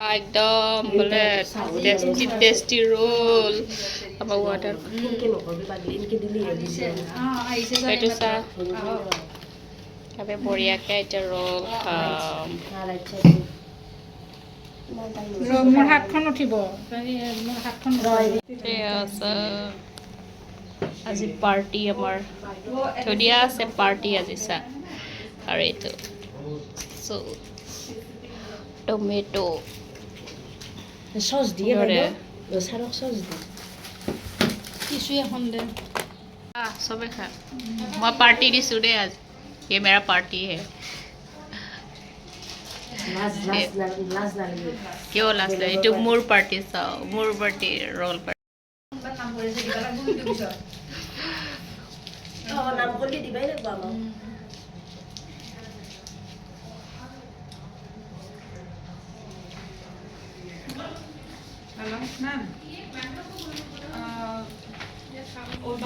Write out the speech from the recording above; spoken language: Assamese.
একদম বোলে টেস্টি টেস্টি ৰোল আমাৰ ৱাটাৰ এইটো চা আমি বঢ়িয়াকৈ এতিয়া ৰ'ল খাম মোৰ হাতখন উঠিব আজি পাৰ্টি আমাৰ ধুনীয়া আছে পাৰ্টি আজি চা আৰু এইটো টমেটো চচ দিয়ে চাৰক চচ দিয়ে টিচু এখন দে চবে খা মই পাৰ্টি দিছোঁ দেই আজি ये मेरा पार्टी है কিয় লাজ লাগে এইটো মোৰ পাৰ্টি চাওঁ মোৰ পাৰ্টি ৰ'ল পাৰ্টি নাম কৰি দিবাই লাগিব আমাক